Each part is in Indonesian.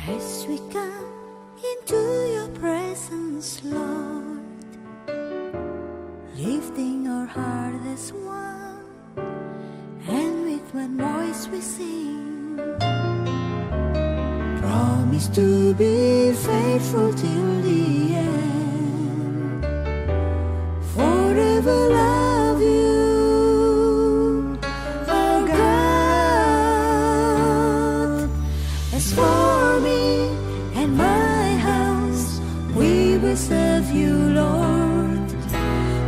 As we come into your presence, Lord, lifting our heart as one, and with one voice we sing, promise to be faithful till the end, forever love you, our God. As for me and my house, we will serve you, Lord,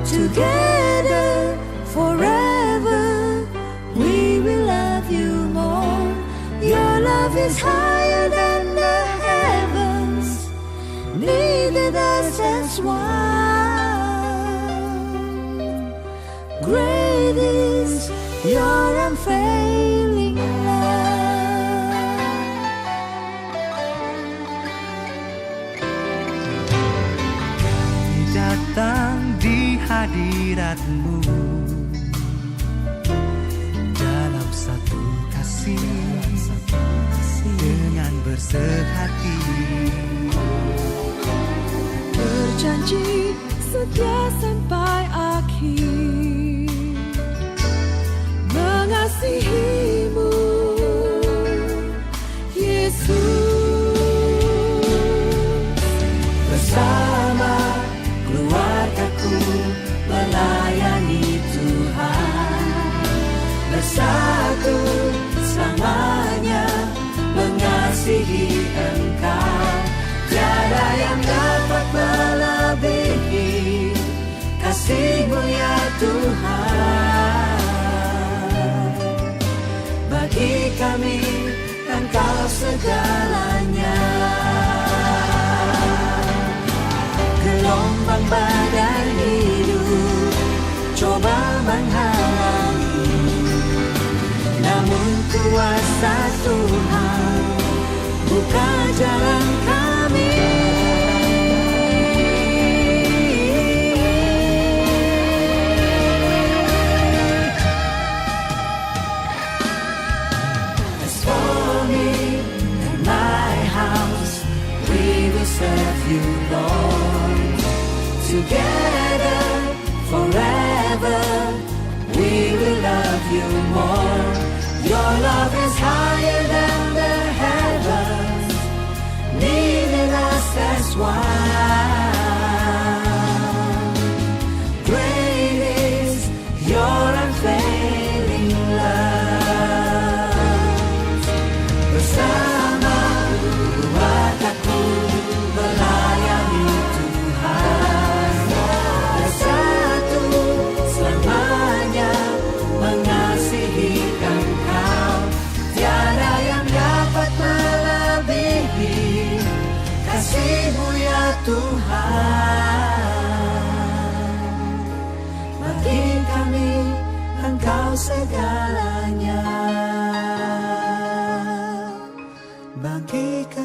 together forever. We will love you more. Your love is higher than the heavens, needed us as one. Great is your unfailing love. Datang di hadiratmu dalam satu kasih, dengan bersehati, berjanji setia sampai akhir, mengasihimu, Yesus. Bersama keluargaku melayani Tuhan, bersatu selamanya mengasihi Engkau. Tiada yang dapat melebihi kasih-Mu ya Tuhan. Bagi kami Engkau segalanya. Gelombang badai hidup coba menghalangi, namun kuasa Tuhan buka jalan kami. As for me and my house, we will serve you, Lord, together forever. We will love you more. Your love is higher than the heavens, needed us as one. Great is your unfailing love. Bersama keluargaku melayani Tuhan, bersatu selamanya mengasihi Engkau. Tiada yang dapat melebihi kasih-Mu ya Tuhan. Bagi kami Engkau segalanya. Bagi kami